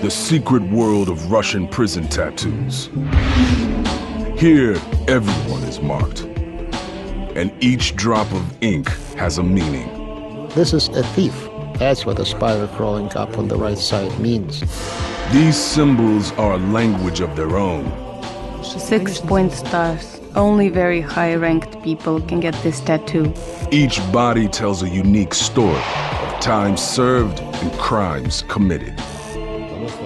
The secret world of Russian prison tattoos. Here, everyone is marked, and each drop of ink has a meaning. This is a thief. That's what the spiral crawling up on the right side means. These symbols are a language of their own. 6-point stars. Only very high-ranked people can get this tattoo. Each body tells a unique story of time served and crimes committed.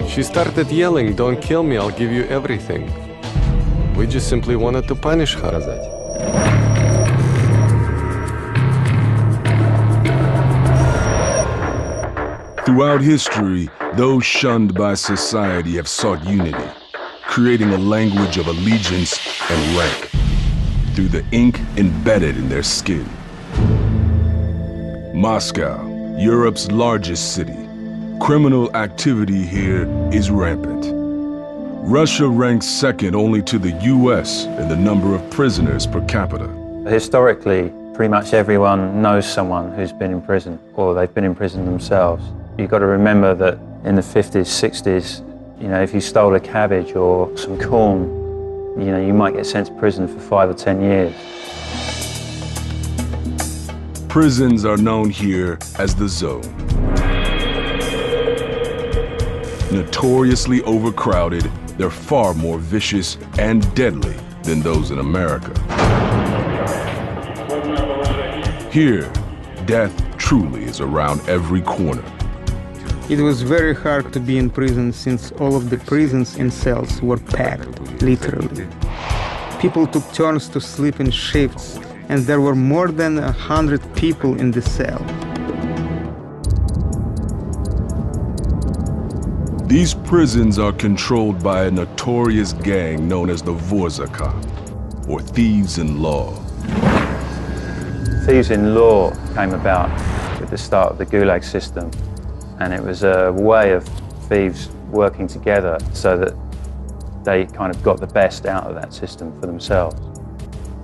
She started yelling, "Don't kill me, I'll give you everything." We just simply wanted to punish her. Throughout history, those shunned by society have sought unity, creating a language of allegiance and rank through the ink embedded in their skin. Moscow, Europe's largest city. Criminal activity here is rampant. Russia ranks second only to the US in the number of prisoners per capita. Historically, pretty much everyone knows someone who's been in prison, or they've been in prison themselves. You've got to remember that in the 50s, 60s, if you stole a cabbage or some corn, you might get sent to prison for 5 or 10 years. Prisons are known here as the Zone. Notoriously overcrowded, they're far more vicious and deadly than those in America. Here, death truly is around every corner. It was very hard to be in prison since all of the prisons and cells were packed, literally. People took turns to sleep in shifts, and there were more than 100 people in the cell. These prisons are controlled by a notorious gang known as the Vorzaka, or Thieves in Law. Thieves in Law came about with the start of the Gulag system, and it was a way of thieves working together so that they kind of got the best out of that system for themselves.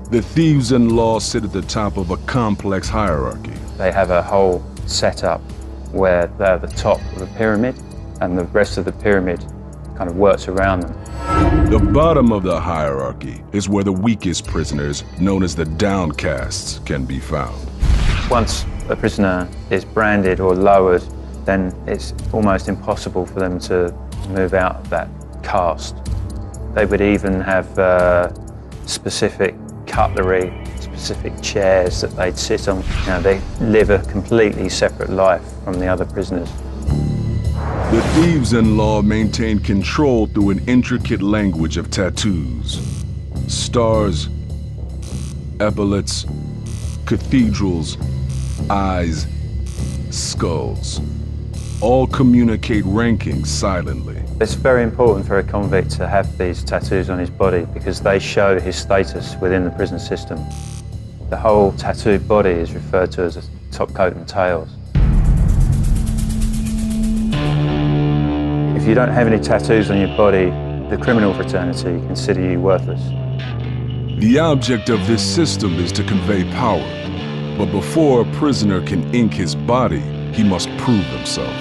The Thieves in Law sit at the top of a complex hierarchy. They have a whole setup where they're the top of the pyramid, and the rest of the pyramid kind of works around them. The bottom of the hierarchy is where the weakest prisoners, known as the downcasts, can be found. Once a prisoner is branded or lowered, then it's almost impossible for them to move out of that caste. They would even have specific cutlery, specific chairs that they'd sit on. They live a completely separate life from the other prisoners. The Thieves in Law maintain control through an intricate language of tattoos. Stars, epaulets, cathedrals, eyes, skulls. All communicate ranking silently. It's very important for a convict to have these tattoos on his body because they show his status within the prison system. The whole tattooed body is referred to as a top coat and tails. If you don't have any tattoos on your body, the criminal fraternity consider you worthless. The object of this system is to convey power. But before a prisoner can ink his body, he must prove himself.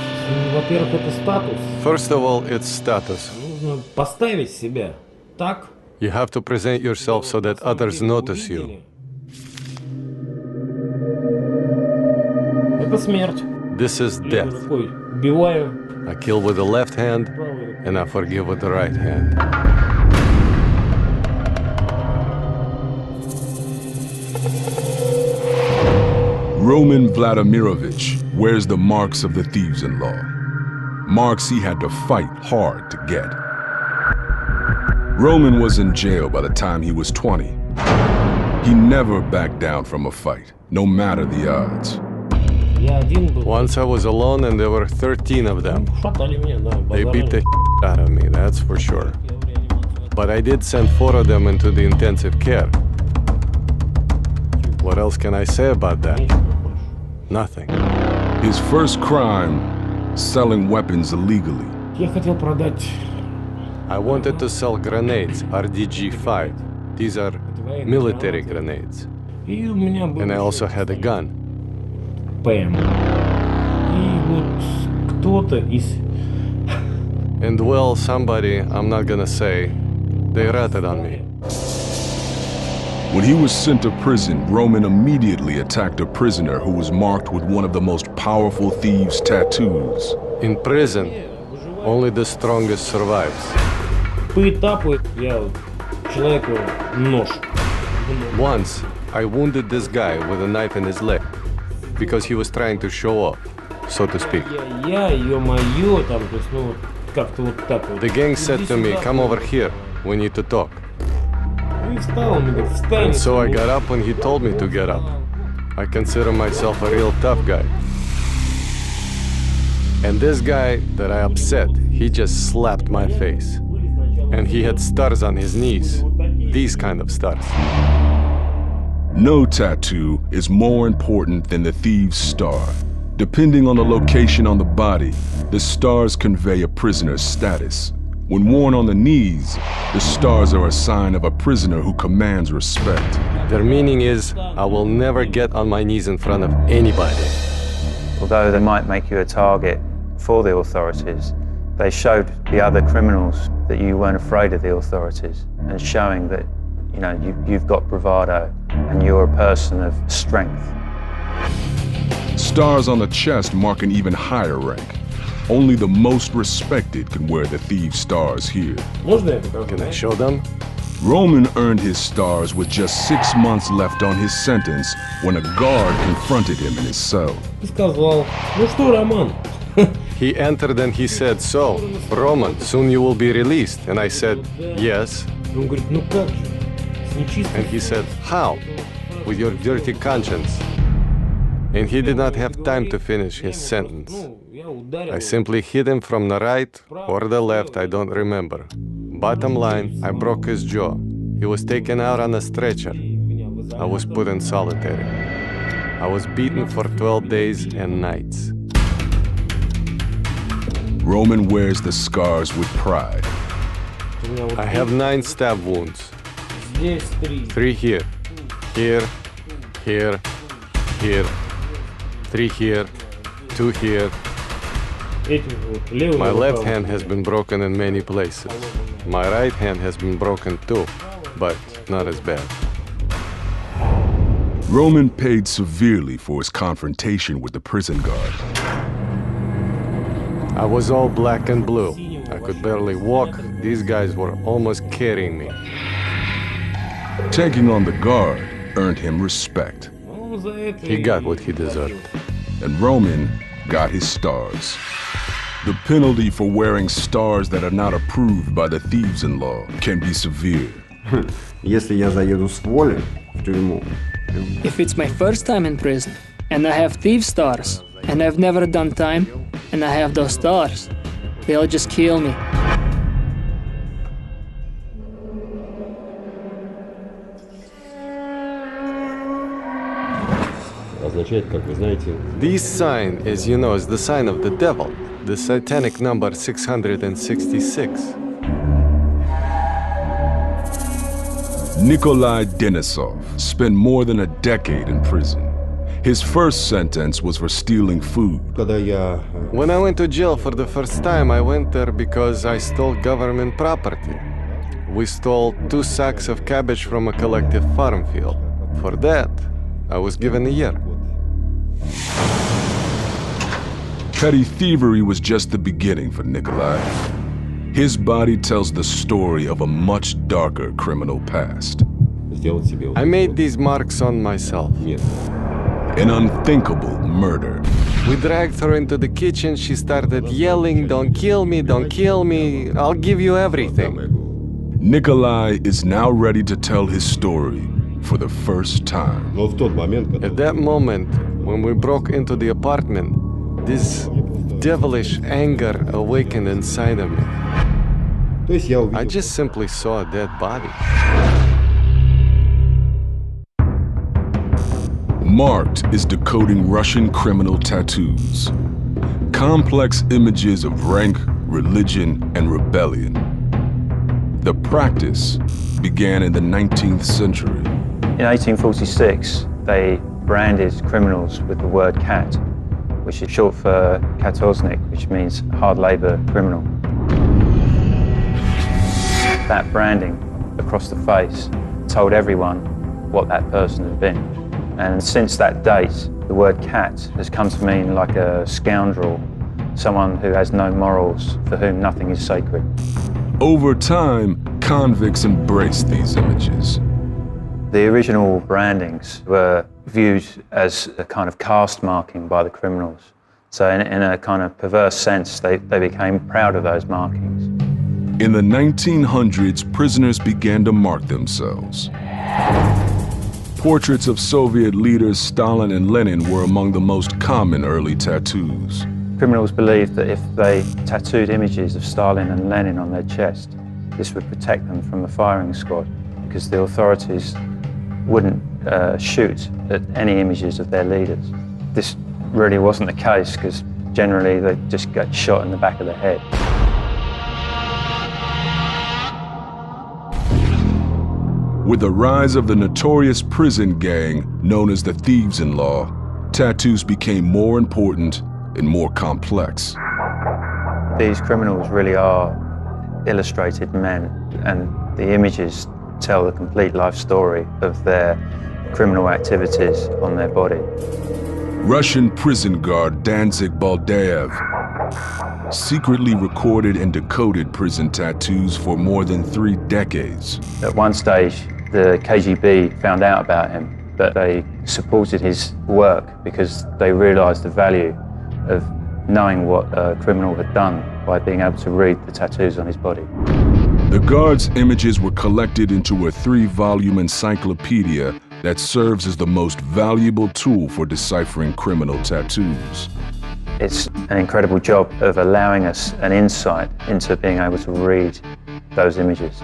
Во-первых, это статус. First of all, it's status. Нужно поставить себя так. You have to present yourself so that others notice you. Это смерть. This is death. Такой, убиваю. I kill with the left hand, and I forgive with the right hand. Roman Vladimirovich wears the marks of the Thieves in Law. Marks he had to fight hard to get. Roman was in jail by the time he was 20. He never backed down from a fight, no matter the odds. Once I was alone and there were 13 of them. They beat the out of me, that's for sure. But I did send 4 of them into the intensive care. What else can I say about that? Nothing. His first crime, selling weapons illegally. I wanted to sell grenades, RDG-5. These are military grenades. And I also had a gun. ПМ. И вот кто-то из... And well, somebody, I'm not gonna say, they ratted on me. When he was sent to prison, Roman immediately attacked a prisoner who was marked with one of the most powerful thieves' tattoos. In prison, only the strongest survives. По этапу я человеку нож. Once, I wounded this guy with a knife in his leg because he was trying to show off, so to speak. Я, ё-моё, там, то есть, ну, вот, как-то вот так вот. The gang said to me, come over here, we need to talk. И встал, он мне говорит, встань. And so I got up when he told me to get up. I consider myself a real tough guy. And this guy that I upset, he just slapped my face. And he had stars on his knees, these kind of stars. No tattoo is more important than the thieves' star. Depending on the location on the body, the stars convey a prisoner's status. When worn on the knees, the stars are a sign of a prisoner who commands respect. Their meaning is, I will never get on my knees in front of anybody. Although they might make you a target for the authorities, they showed the other criminals that you weren't afraid of the authorities, and showing that, you know, you've got bravado and you're a person of strength. Stars on the chest mark an even higher rank. Only the most respected can wear the thieves' stars here. Можно я покажу? Can I show them? Roman earned his stars with just 6 months left on his sentence when a guard confronted him in his cell. И сказал, ну что, Роман? He entered and he said, so, Roman, soon you will be released. And I said, yes. Он говорит, ну как же? С нечистой... And he said, how? With your dirty conscience. And he did not have time to finish his sentence. I simply hit him from the right or the left, I don't remember. Bottom line, I broke his jaw. He was taken out on a stretcher. I was put in solitary. I was beaten for 12 days and nights. Roman wears the scars with pride. I have 9 stab wounds. Здесь 3. 3 here, here, here, here, 3 here, 2 here. My left hand has been broken in many places. My right hand has been broken too, but not as bad. Roman paid severely for his confrontation with the prison guard. I was all black and blue. I could barely walk. These guys were almost carrying me. Taking on the guard earned him respect. He got what he deserved. And Roman got his stars. The penalty for wearing stars that are not approved by the thieves-in-law can be severe. Если я заеду с воли в тюрьму. If it's my first time in prison, and I have thief stars, and I've never done time, and I have those stars, they'll just kill me. This sign, as you know, is the sign of the devil, the satanic number 666. Nikolai Denisov spent more than a decade in prison. His first sentence was for stealing food. When I went to jail for the first time, I went there because I stole government property. We stole 2 sacks of cabbage from a collective farm field. For that, I was given a year. Petty thievery was just the beginning for Nikolai. His body tells the story of a much darker criminal past. I made these marks on myself. An unthinkable murder. We dragged her into the kitchen. She started yelling, don't kill me, I'll give you everything. Nikolai is now ready to tell his story for the first time. At that moment, when we broke into the apartment, this devilish anger awakened inside of me. I just simply saw a dead body. Marked is decoding Russian criminal tattoos. Complex images of rank, religion, and rebellion. The practice began in the 19th century. In 1846, they branded criminals with the word cat. which is short for katorżnik, which means hard labour criminal. That branding across the face told everyone what that person had been. And since that date, the word cat has come to mean like a scoundrel, someone who has no morals, for whom nothing is sacred. Over time, convicts embraced these images. The original brandings were viewed as a kind of caste marking by the criminals. So in a kind of perverse sense, they became proud of those markings. In the 1900s, prisoners began to mark themselves. Portraits of Soviet leaders Stalin and Lenin were among the most common early tattoos. Criminals believed that if they tattooed images of Stalin and Lenin on their chest, this would protect them from the firing squad, because the authorities wouldn't shoot at any images of their leaders. This really wasn't the case, because generally they just get shot in the back of the head. With the rise of the notorious prison gang known as the Thieves-in-Law, tattoos became more important and more complex. These criminals really are illustrated men, and the images tell the complete life story of their criminal activities on their body. Russian prison guard Danzig Baldaev secretly recorded and decoded prison tattoos for more than 3 decades. At one stage, the KGB found out about him, but they supported his work because they realized the value of knowing what a criminal had done by being able to read the tattoos on his body. The guard's images were collected into a 3-volume encyclopedia that serves as the most valuable tool for deciphering criminal tattoos. It's an incredible job of allowing us an insight into being able to read those images.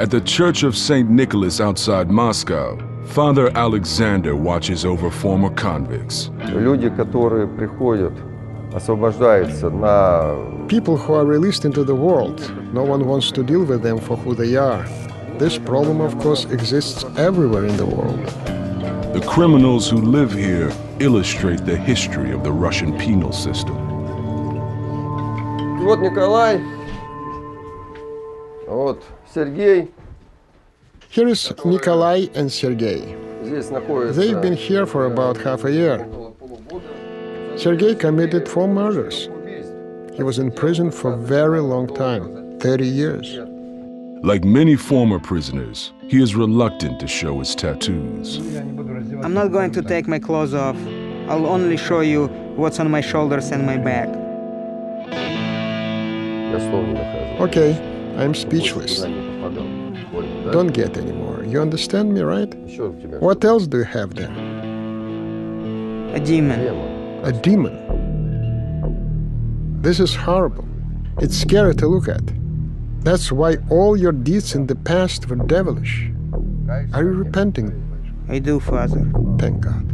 At the Church of St. Nicholas outside Moscow, Father Alexander watches over former convicts. Люди, которые приходят, освобождаются на... People who are released into the world, no one wants to deal with them for who they are. This problem, of course, exists everywhere in the world. The criminals who live here illustrate the history of the Russian penal system. Вот Николай, вот Сергей. Here is Nikolai and Sergei. They've been here for about half a year. Sergei committed 4 murders. He was in prison for a very long time, 30 years. Like many former prisoners, he is reluctant to show his tattoos. I'm not going to take my clothes off. I'll only show you what's on my shoulders and my back. Okay, I'm speechless. Don't get any more. You understand me, right? What else do you have there? A demon. A demon? This is horrible. It's scary to look at. That's why all your deeds in the past were devilish. Are you repenting? I do, Father. Thank God.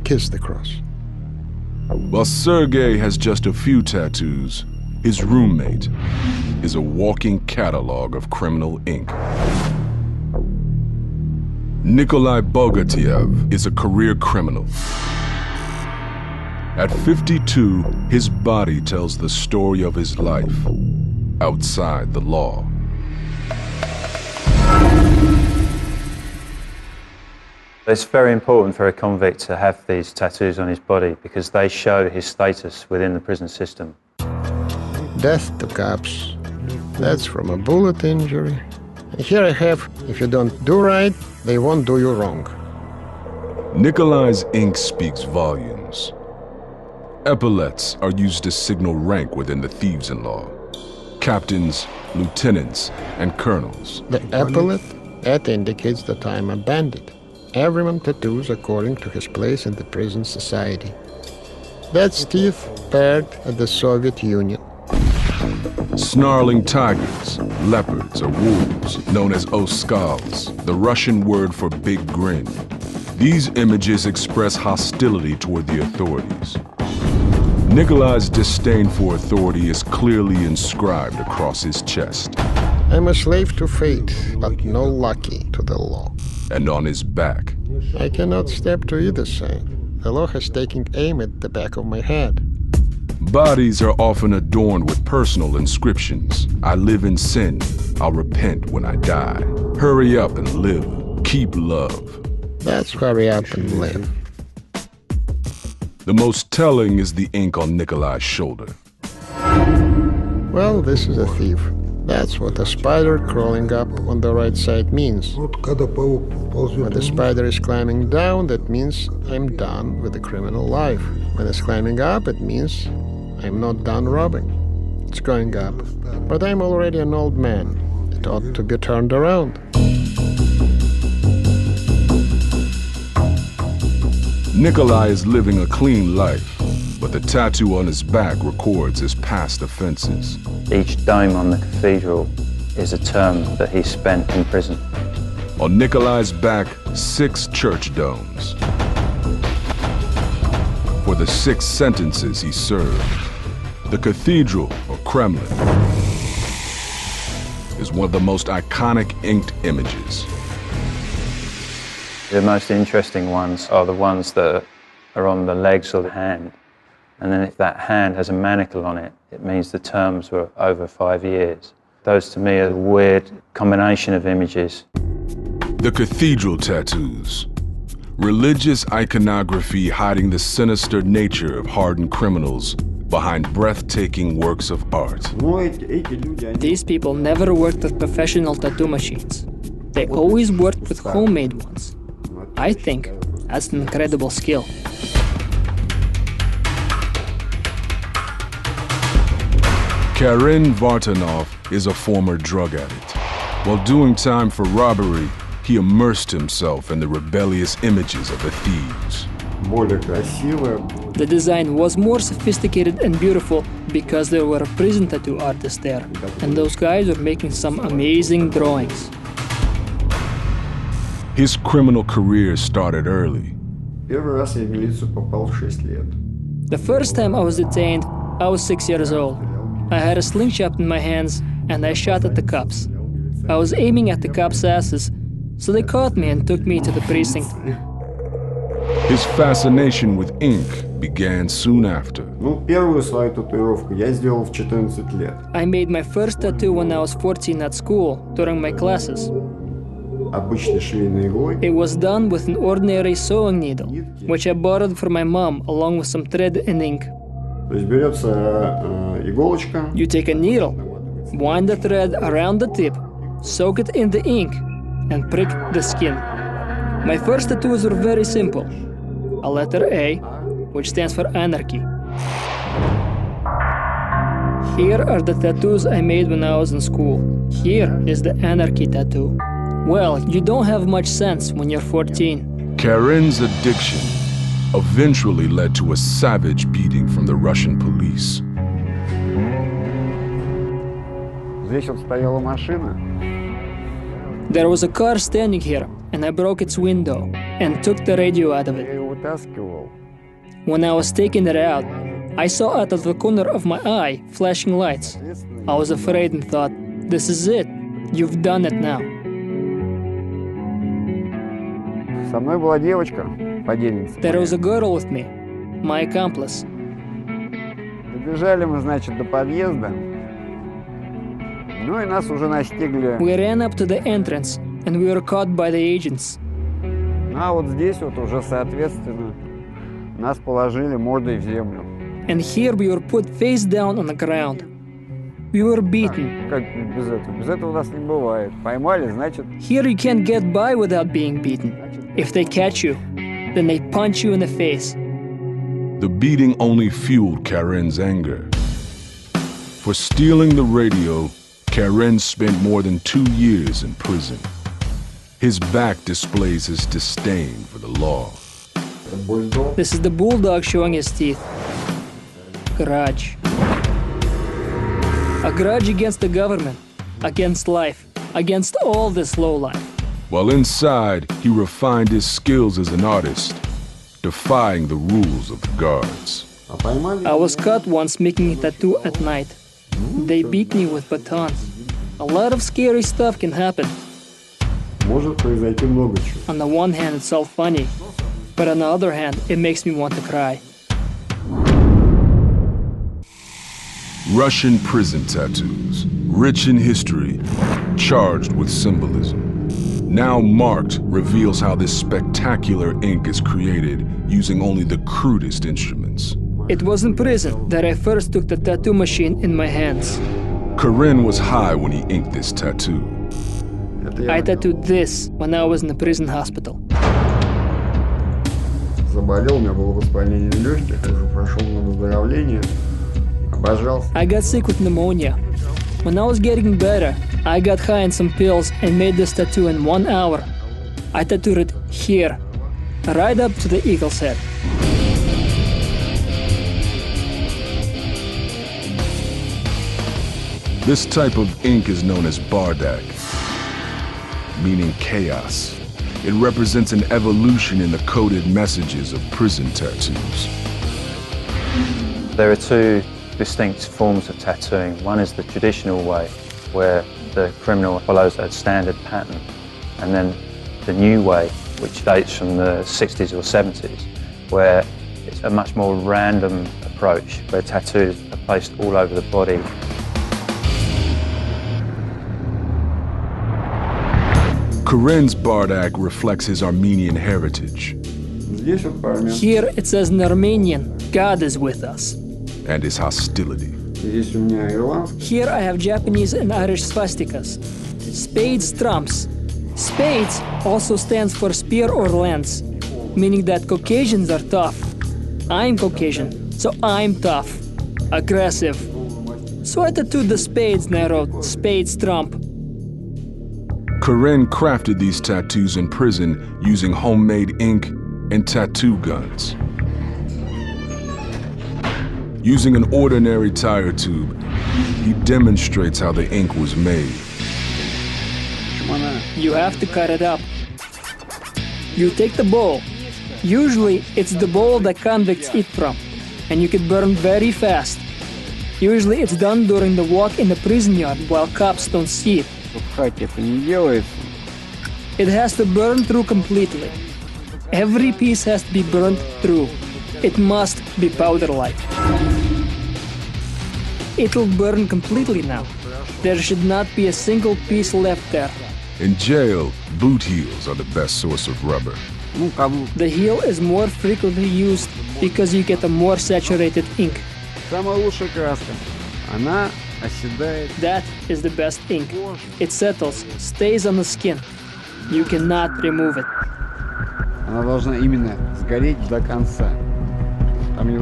Kiss the cross. While Sergei has just a few tattoos, his roommate is a walking catalog of criminal ink. Nikolai Bogatiev is a career criminal. At 52, his body tells the story of his life outside the law. It's very important for a convict to have these tattoos on his body because they show his status within the prison system. Death to cops. That's from a bullet injury. And here I have, if you don't do right, they won't do you wrong. Nikolai's ink speaks volumes. Epaulets are used to signal rank within the Thieves-in-Law. Captains, lieutenants, and colonels. The epaulet, that indicates that I'm a bandit. Everyone tattoos according to his place in the prison society. That's Steve paired at the Soviet Union. Snarling tigers, leopards, or wolves, known as oskals, the Russian word for big grin. These images express hostility toward the authorities. Nikolai's disdain for authority is clearly inscribed across his chest. I'm a slave to fate, but no lackey to the law. And on his back. I cannot step to either side. The law has taken aim at the back of my head. Bodies are often adorned with personal inscriptions. I live in sin. I'll repent when I die. Hurry up and live. Keep love. That's hurry up and live. The most telling is the ink on Nikolai's shoulder. Well, this is a thief. That's what a spider crawling up on the right side means. When the spider is climbing down, that means I'm done with the criminal life. When it's climbing up, it means I'm not done robbing. It's going up. But I'm already an old man. It ought to be turned around. Nikolai is living a clean life, but the tattoo on his back records his past offenses. Each dome on the cathedral is a term that he spent in prison. On Nikolai's back, 6 church domes. For the 6 sentences he served. The cathedral, or Kremlin, is one of the most iconic inked images. The most interesting ones are the ones that are on the legs or the hand. And then if that hand has a manacle on it, it means the terms were over 5 years. Those to me are a weird combination of images. The cathedral tattoos. Religious iconography hiding the sinister nature of hardened criminals behind breathtaking works of art. These people never worked with professional tattoo machines. They always worked with homemade ones. I think that's an incredible skill. Karen Vartanov is a former drug addict. While doing time for robbery, he immersed himself in the rebellious images of the thieves. The design was more sophisticated and beautiful because there were prison tattoo artists there, and those guys were making some amazing drawings. His criminal career started early. The first time I was detained, I was 6 years old. I had a slingshot in my hands, and I shot at the cops. I was aiming at the cops' asses, so they caught me and took me to the precinct. His fascination with ink began soon after. I made my first tattoo when I was 14 at school, during my classes. It was done with an ordinary sewing needle, which I borrowed from my mom along with some thread and ink. You take a needle, wind the thread around the tip, soak it in the ink, and prick the skin. My first tattoos were very simple. A letter A, which stands for anarchy. Here are the tattoos I made when I was in school. Here is the anarchy tattoo. Well, you don't have much sense when you're 14. Karen's addiction eventually led to a savage beating from the Russian police. There was a car standing here, and I broke its window and took the radio out of it. When I was taking it out, I saw out of the corner of my eye flashing lights. I was afraid and thought, this is it. You've done it now. There was a girl with me, my accomplice. We ran up to the entrance, and we were caught by the agents. And here we were put face down on the ground. We were beaten. Here you can't get by without being beaten. If they catch you, then they punch you in the face. The beating only fueled Karen's anger. For stealing the radio, Karen spent more than 2 years in prison. His back displays his disdain for the law. This is the bulldog showing his teeth. Grudge. A grudge against the government, against life, against all this low life. while inside, he refined his skills as an artist, defying the rules of the guards. I was caught once making a tattoo at night. They beat me with batons. A lot of scary stuff can happen. On the one hand, it's all funny, but on the other hand, it makes me want to cry. Russian prison tattoos, rich in history, charged with symbolism. Now Marked reveals how this spectacular ink is created using only the crudest instruments. It was in prison that I first took the tattoo machine in my hands. Karen was high when he inked this tattoo. I tattooed this when I was in the prison hospital. Заболел, у меня было воспаление легких, уже прошел на выздоровление. I got sick with pneumonia. When I was getting better, I got high on some pills and made this tattoo in 1 hour. I tattooed it here, right up to the eagle's head. This type of ink is known as bardak, meaning chaos. It represents an evolution in the coded messages of prison tattoos. There are two distinct forms of tattooing. One is the traditional way, where the criminal follows a standard pattern, and then the new way, which dates from the 60s or 70s, where it's a much more random approach, where tattoos are placed all over the body. Karen's bardak reflects his Armenian heritage. Here it says in Armenian, God is with us. And his hostility. Here I have Japanese and Irish swastikas. Spades trumps. Spades also stands for spear or lance, meaning that Caucasians are tough. I'm Caucasian, so I'm tough, aggressive. So I tattooed the spades and I wrote spades trump. Karen crafted these tattoos in prison using homemade ink and tattoo guns. Using an ordinary tire tube, he demonstrates how the ink was made. You have to cut it up. You take the bowl. Usually, it's the bowl that convicts eat from, and you can burn very fast. Usually, it's done during the walk in the prison yard while cops don't see it. It has to burn through completely. Every piece has to be burned through. It must be powder-like. It'll burn completely now. There should not be a single piece left there. In jail, boot heels are the best source of rubber. The heel is more frequently used because you get a more saturated ink. That is the best ink. It settles, stays on the skin. You cannot remove it.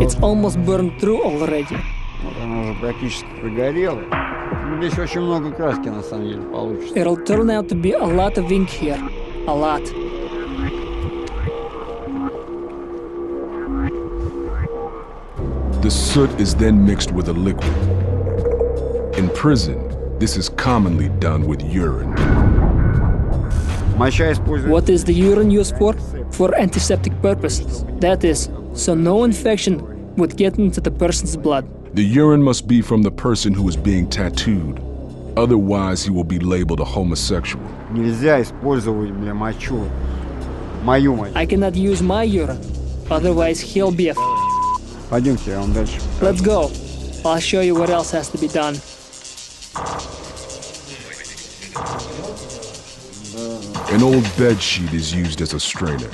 It's almost burned through already. It'll turn out to be a lot of ink here. A lot. The soot is then mixed with a liquid. In prison, this is commonly done with urine. What is the urine used for? For antiseptic purposes. That is, so no infection would get into the person's blood. The urine must be from the person who is being tattooed. Otherwise, he will be labeled a homosexual. I cannot use my urine. Otherwise, he'll be a Let's go. I'll show you what else has to be done. An old bed sheet is used as a strainer.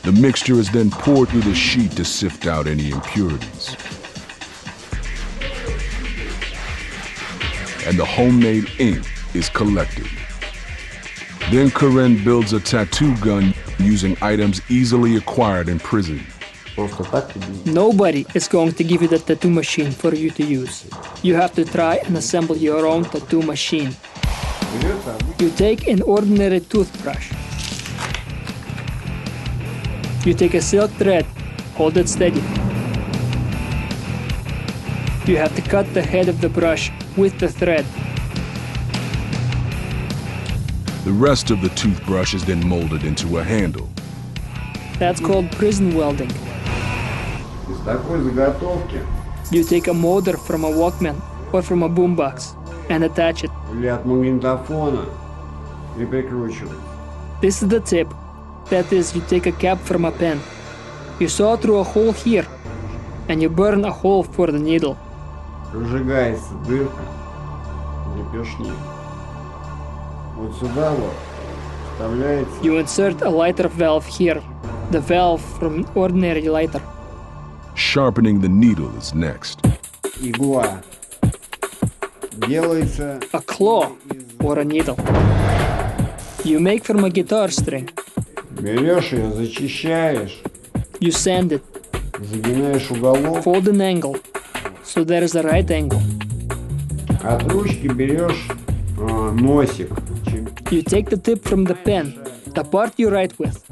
The mixture is then poured through the sheet to sift out any impurities. And the homemade ink is collected. Then Karen builds a tattoo gun using items easily acquired in prison. Nobody is going to give you the tattoo machine for you to use. You have to try and assemble your own tattoo machine. You take an ordinary toothbrush. You take a silk thread, hold it steady. You have to cut the head of the brush with the thread. The rest of the toothbrush is then molded into a handle. That's called prison welding. Из такой заготовки You take a motor from a Walkman or from a boombox and attach it. или от магнитофона и прикручивать. This is the tip. That is, you take a cap from a pen. You saw through a hole here, and you burn a hole for the needle. Прожигается дырка, не пешни. Вот сюда вот вставляется. You insert a lighter valve here, the valve from an ordinary lighter. Sharpening the needle is next. Игла. Делается A claw or a needle. You make from a guitar string. Берешь ее, зачищаешь, You sand it, загинаешь уголок. fold an angle, so there is a right angle. От ручки берешь носик. You take the tip from the pen, the part you write with.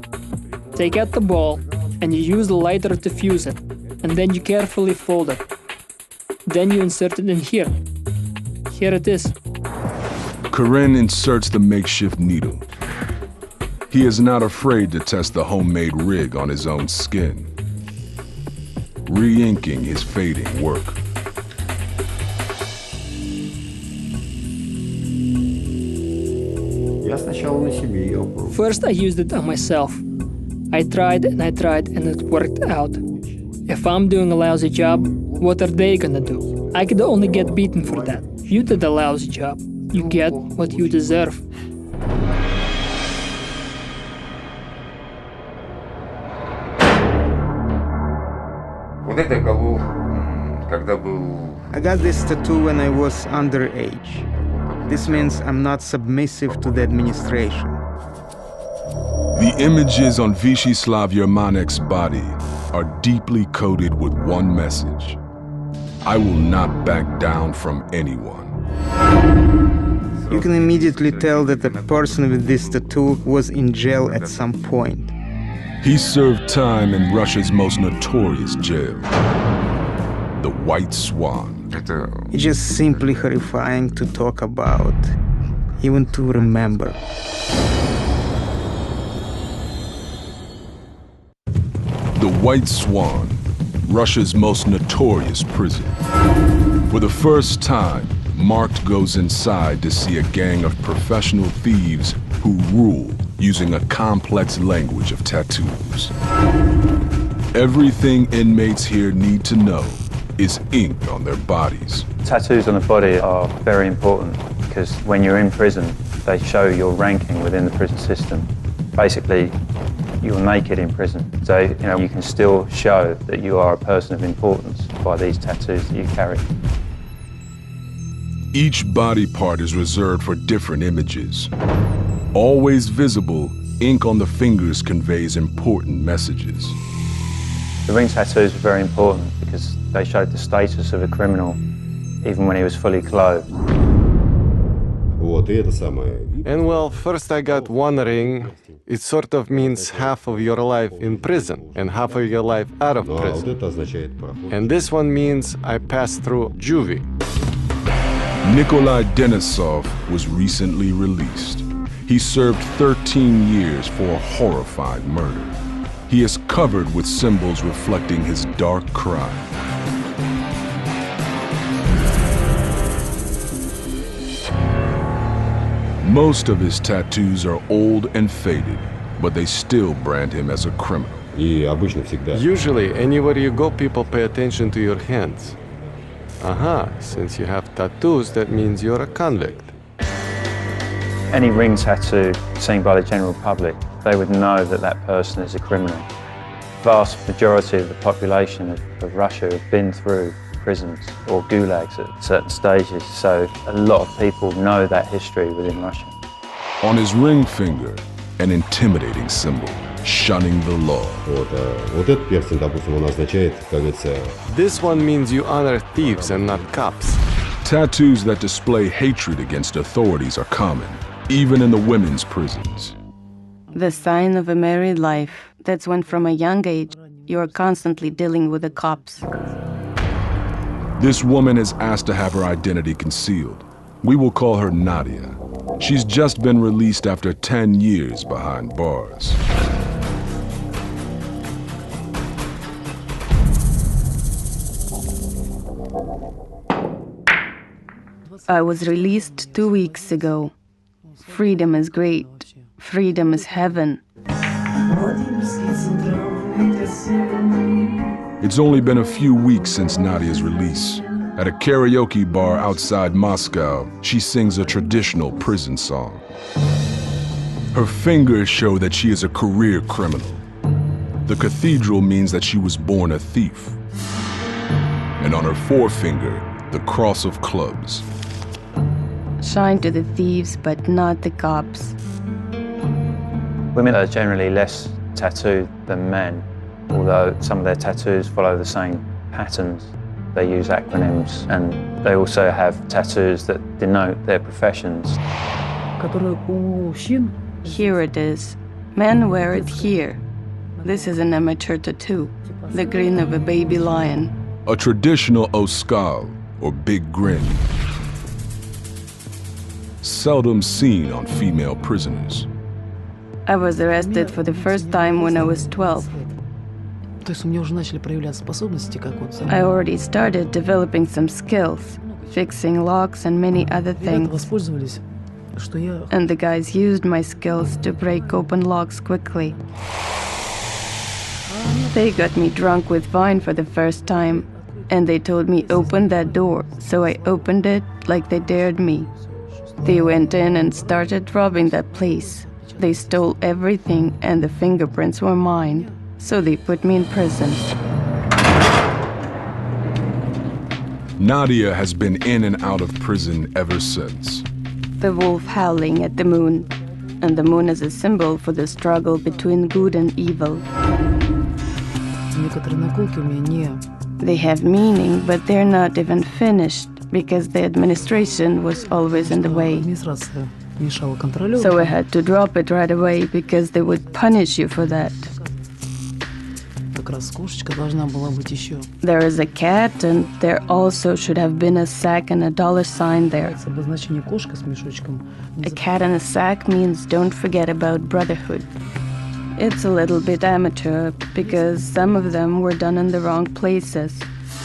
Take out the ball, and you use the lighter to fuse it, and then you carefully fold it. Then you insert it in here. Here it is. Karen inserts the makeshift needle. He is not afraid to test the homemade rig on his own skin, re-inking his fading work. Я сначала на себе ее пробовал. First, I used it on myself. I tried, and it worked out. If I'm doing a lousy job, what are they gonna do? I could only get beaten for that. You did a lousy job. You get what you deserve. Вот это колол, когда был... I got this tattoo when I was underage. This means I'm not submissive to the administration. The images on Vyacheslav Yermanek's body are deeply coded with one message. I will not back down from anyone. You can immediately tell that the person with this tattoo was in jail at some point. He served time in Russia's most notorious jail, the White Swan. It's just simply horrifying to talk about, even to remember. The White Swan, Russia's most notorious prison. For the first time, Mark goes inside to see a gang of professional thieves who rule using a complex language of tattoos. Everything inmates here need to know is ink on their bodies. Tattoos on the body are very important because when you're in prison, they show your ranking within the prison system. Basically, you're naked in prison, so you can still show that you are a person of importance by these tattoos that you carry. Each body part is reserved for different images. Always visible, ink on the fingers conveys important messages. The ring tattoos are very important because they showed the status of a criminal even when he was fully clothed. And well, first I got one ring. It sort of means half of your life in prison and half of your life out of prison. And this one means I passed through juvie. Nikolai Denisov was recently released. He served 13 years for a horrified murder. He is covered with symbols reflecting his dark crime. Most of his tattoos are old and faded, but they still brand him as a criminal. Usually, anywhere you go, people pay attention to your hands. Since you have tattoos, that means you're a convict. Any ring tattoo seen by the general public, they would know that that person is a criminal. Vast majority of the population of Russia have been through prisons or gulags at certain stages, so a lot of people know that history within Russia. On his ring finger, an intimidating symbol, shunning the law. This one means you honor thieves and not cops. Tattoos that display hatred against authorities are common, even in the women's prisons. The sign of a married life. That's when from a young age, you are constantly dealing with the cops. This woman is asked to have her identity concealed. We will call her Nadia. She's just been released after 10 years behind bars. I was released 2 weeks ago. Freedom is great. Freedom is heaven. It's only been a few weeks since Nadia's release. At a karaoke bar outside Moscow, she sings a traditional prison song. Her fingers show that she is a career criminal. The cathedral means that she was born a thief. And on her forefinger, the cross of clubs. Shine to the thieves, but not the cops. Women are generally less tattooed than men, although some of their tattoos follow the same patterns. They use acronyms, and they also have tattoos that denote their professions. Here it is. Men wear it here. This is an amateur tattoo, the grin of a baby lion. A traditional oskal, or big grin. Seldom seen on female prisoners. I was arrested for the first time when I was 12. I already started developing some skills, fixing locks and many other things. And the guys used my skills to break open locks quickly. They got me drunk with wine for the first time, and they told me open that door, so I opened it like they dared me. They went in and started robbing that place. They stole everything, and the fingerprints were mine, so they put me in prison. Nadia has been in and out of prison ever since. The wolf howling at the moon, and the moon is a symbol for the struggle between good and evil. They have meaning, but they're not even finished, because the administration was always in the way. So I had to drop it right away, because they would punish you for that. There is a cat, and there also should have been a sack and a $sign there. A cat in a sack means don't forget about brotherhood. It's a little bit amateur, because some of them were done in the wrong places.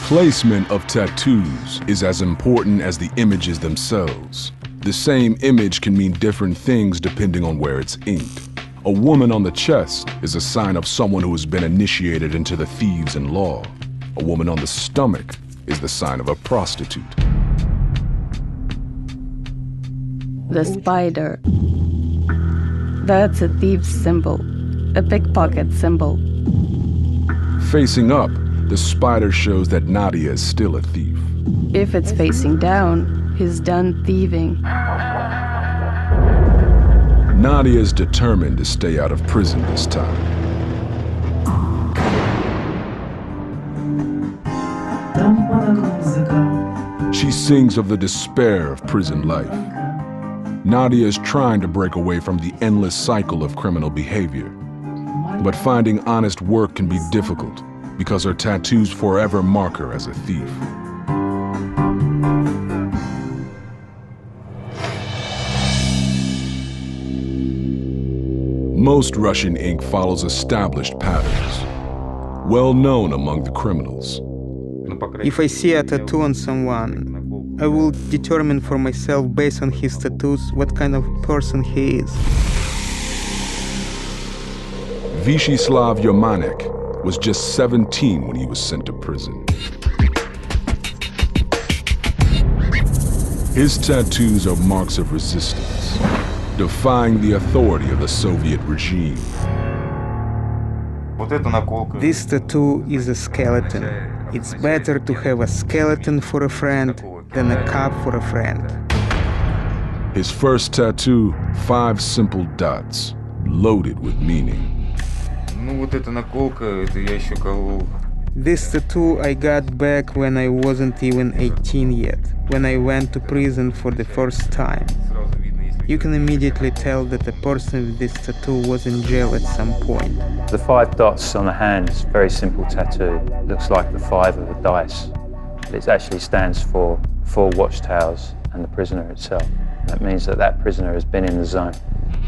Placement of tattoos is as important as the images themselves. The same image can mean different things depending on where it's inked. A woman on the chest is a sign of someone who has been initiated into the thieves in law. A woman on the stomach is the sign of a prostitute. The spider. That's a thief's symbol, a pickpocket symbol. Facing up, the spider shows that Nadia is still a thief. If it's facing down, he's done thieving. Nadia is determined to stay out of prison this time. She sings of the despair of prison life. Nadia is trying to break away from the endless cycle of criminal behavior. But finding honest work can be difficult because her tattoos forever mark her as a thief. Most Russian ink follows established patterns, well known among the criminals. If I see a tattoo on someone, I will determine for myself based on his tattoos what kind of person he is. Vyacheslav Yermanek was just 17 when he was sent to prison. His tattoos are marks of resistance, defying the authority of the Soviet regime. This tattoo is a skeleton. It's better to have a skeleton for a friend than a cop for a friend. His first tattoo, 5 simple dots, loaded with meaning. This tattoo I got back when I wasn't even 18 yet, when I went to prison for the first time. You can immediately tell that the person with this tattoo was in jail at some point. The 5 dots on the hand is a very simple tattoo. It looks like the 5 of a dice. It actually stands for 4 watchtowers and the prisoner itself. That means that that prisoner has been in the zone.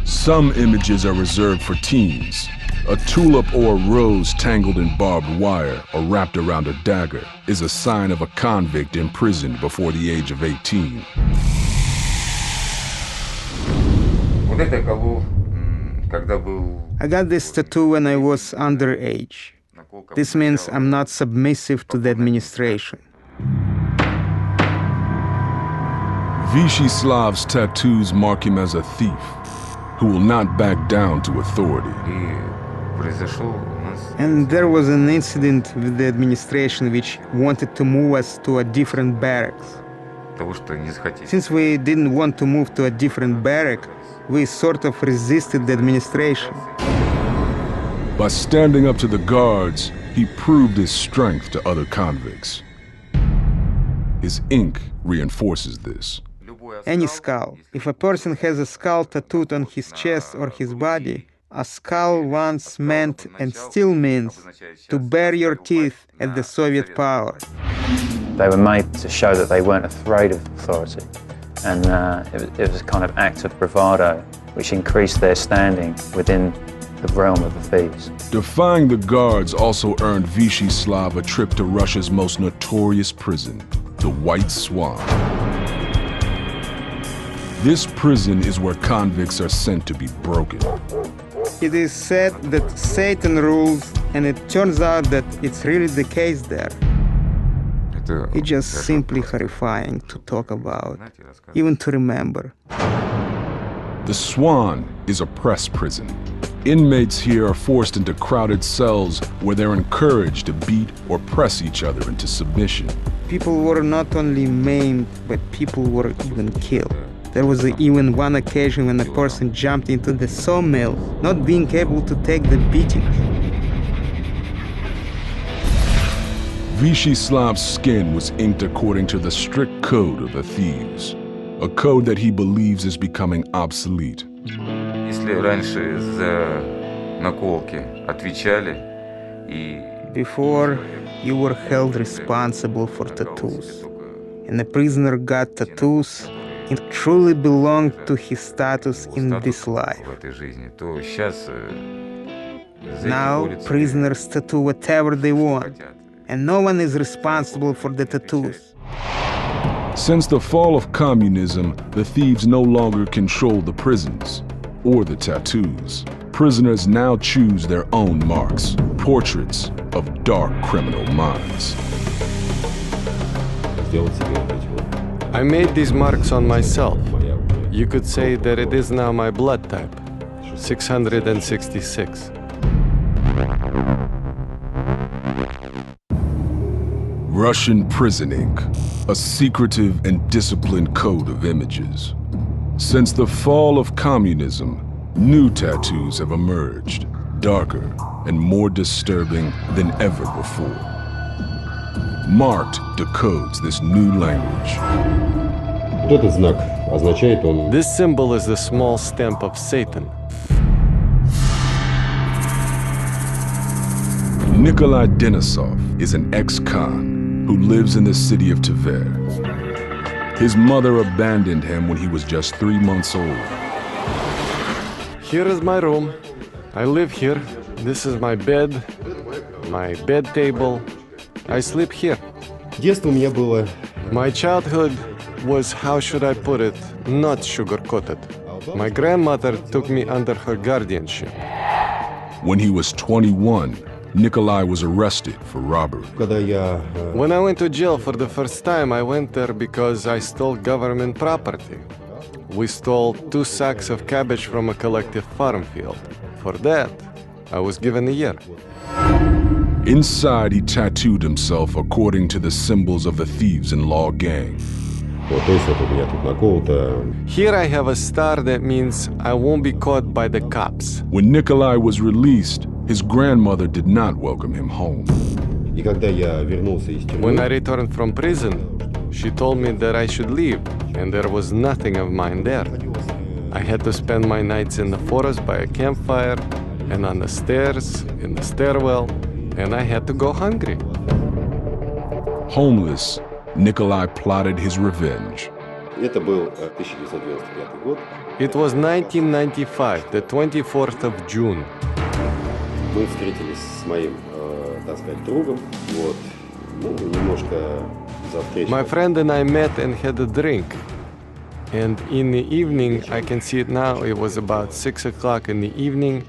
Some images are reserved for teens. A tulip or a rose tangled in barbed wire or wrapped around a dagger is a sign of a convict imprisoned before the age of 18. I got this tattoo when I was underage. This means I'm not submissive to the administration. Vysheslav's tattoos mark him as a thief who will not back down to authority. And there was an incident with the administration which wanted to move us to a different barracks. Since we didn't want to move to a different barrack, we sort of resisted the administration. By standing up to the guards, he proved his strength to other convicts. His ink reinforces this. Any skull. If a person has a skull tattooed on his chest or his body, a skull once meant and still means to bare your teeth at the Soviet power. They were made to show that they weren't afraid of authority, and it was a kind of act of bravado which increased their standing within the realm of the thieves. Defying the guards also earned Vysheslav a trip to Russia's most notorious prison, the White Swan. This prison is where convicts are sent to be broken. It is said that Satan rules, and it turns out that it's really the case there. It's just simply horrifying to talk about, even to remember. The Swan is a press prison. Inmates here are forced into crowded cells where they're encouraged to beat or press each other into submission. People were not only maimed, but people were even killed. There was even one occasion when a person jumped into the sawmill, not being able to take the beating. Vysheslav's skin was inked according to the strict code of the thieves, a code that he believes is becoming obsolete. Before, you were held responsible for tattoos, and a prisoner got tattoos. It truly belonged to his status in this life. Now, prisoners tattoo whatever they want, and no one is responsible for the tattoos. Since the fall of communism, the thieves no longer control the prisons or the tattoos. Prisoners now choose their own marks, portraits of dark criminal minds. I made these marks on myself. You could say that it is now my blood type, 666. Russian prison ink, a secretive and disciplined code of images. Since the fall of communism, new tattoos have emerged, darker and more disturbing than ever before. Marked decodes this new language. This symbol is the small stamp of Satan. Nikolai Denisov is an ex-con who lives in the city of Tver. His mother abandoned him when he was just 3 months old. Here is my room. I live here. This is my bed table. I sleep here. My childhood was, how should I put it, not sugar-coated. My grandmother took me under her guardianship. When he was 21, Nikolai was arrested for robbery. When I went to jail for the first time, I went there because I stole government property. We stole 2 sacks of cabbage from a collective farm field. For that, I was given a year. Inside, he tattooed himself according to the symbols of the thieves-in-law gang. Here I have a star that means I won't be caught by the cops. When Nikolai was released, his grandmother did not welcome him home. When I returned from prison, she told me that I should leave, and there was nothing of mine there. I had to spend my nights in the forest by a campfire, and on the stairs, in the stairwell, and I had to go hungry. Homeless, Nikolai plotted his revenge. Это был 1995 год. It was 1995, the 24th of June. Мы встретились с моим, так сказать, другом. Вот. Ну, немножко за встречу. My friend and I met and had a drink. And in the evening, I can see it now, it was about 6 o'clock in the evening.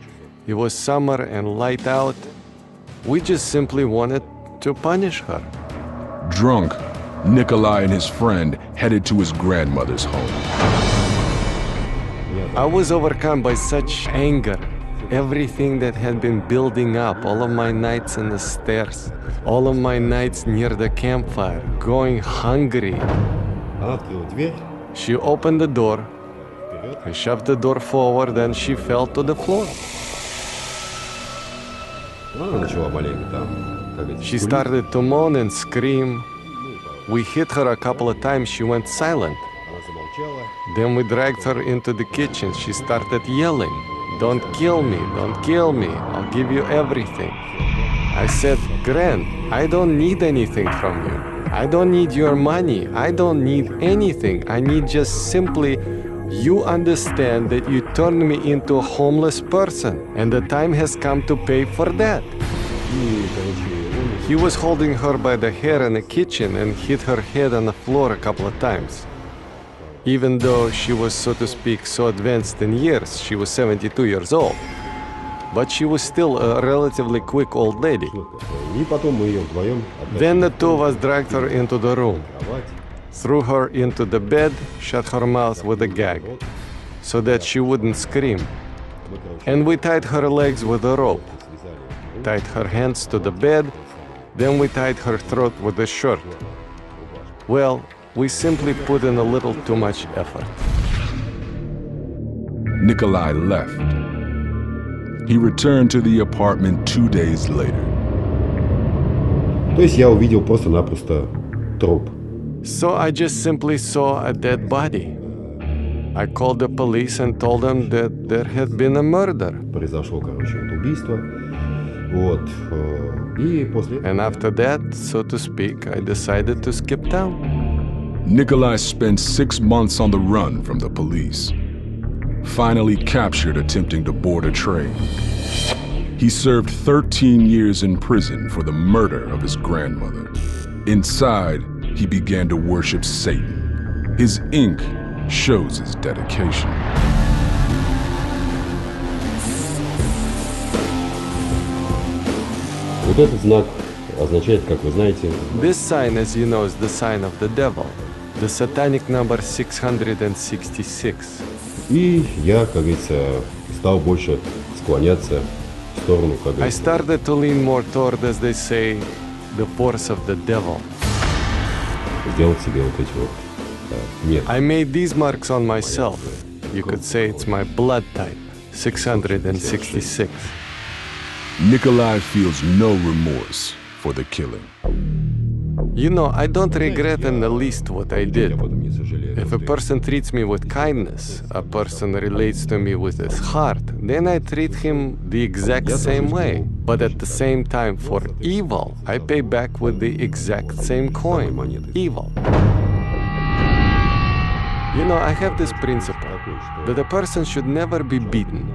It was summer and light out. We just simply wanted to punish her. Drunk, Nikolai and his friend headed to his grandmother's home. I was overcome by such anger. Everything that had been building up, all of my nights on the stairs, all of my nights near the campfire, going hungry. Она открыла дверь. She opened the door. I shoved the door forward, and she fell to the floor. Она начала маленько там, как говорится, She started to moan and scream. We hit her a couple of times. She went silent. Она замолчала. Then we dragged her into the kitchen. She started yelling, "Don't kill me, don't kill me. I'll give you everything." I said, "Gran, I don't need anything from you. I don't need your money. I don't need anything. I need just simply you understand that you turned me into a homeless person, and the time has come to pay for that." He was holding her by the hair in the kitchen and hit her head on the floor a couple of times. Even though she was, so to speak, so advanced in years, she was 72 years old. But she was still a relatively quick old lady. И потом мы ее вдвоем Then the two of us dragged her into the room, threw her into the bed, shut her mouth with a gag, so that she wouldn't scream. And we tied her legs with a rope, tied her hands to the bed, then we tied her throat with a shirt. Well, we simply put in a little too much effort. Nikolai left. He returned to the apartment 2 days later. То есть я увидел просто-напросто труп. So I just simply saw a dead body. I called the police and told them that there had been a murder. Произошло, короче, вот убийство. Вот. И после этого... And after that, so to speak, I decided to skip town. Nikolai spent 6 months on the run from the police. Finally captured attempting to board a train. He served 13 years in prison for the murder of his grandmother. Inside, he began to worship Satan. His ink shows his dedication. Вот этот знак означает, как вы знаете... This sign, as you know, is the sign of the devil, the satanic number 666. И я, как говорится, стал больше склоняться в сторону, как I говорится... started to lean more toward, as they say, the force of the devil. Сделать себе вот эти вот... Нет. I made these marks on myself. You could say it's my blood type, 666. Nikolai feels no remorse for the killing. You know, I don't regret in the least what I did. If a person treats me with kindness, a person relates to me with his heart, then I treat him the exact same way. But at the same time, for evil, I pay back with the exact same coin, evil. You know, I have this principle that a person should never be beaten.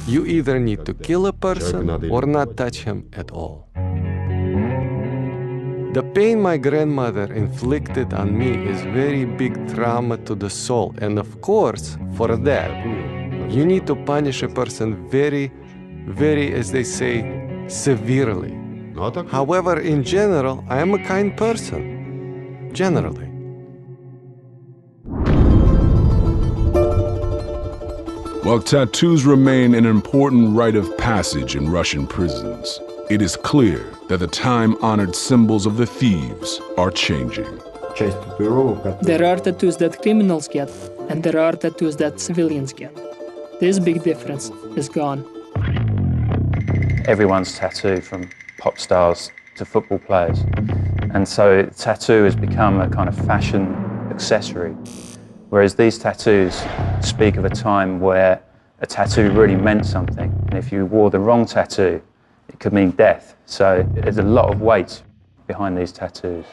You either need to kill a person or not touch him at all. The pain my grandmother inflicted on me is very big trauma to the soul, and of course, for that, you need to punish a person very, as they say, severely. However, in general, I am a kind person. Generally. While tattoos remain an important rite of passage in Russian prisons, it is clear that the time-honored symbols of the thieves are changing. There are tattoos that criminals get, and there are tattoos that civilians get. This big difference is gone. Everyone's tattooed, from pop stars to football players. And so tattoo has become a kind of fashion accessory. Whereas these tattoos speak of a time where a tattoo really meant something. And if you wore the wrong tattoo, it could mean death. So there's a lot of weight behind these tattoos.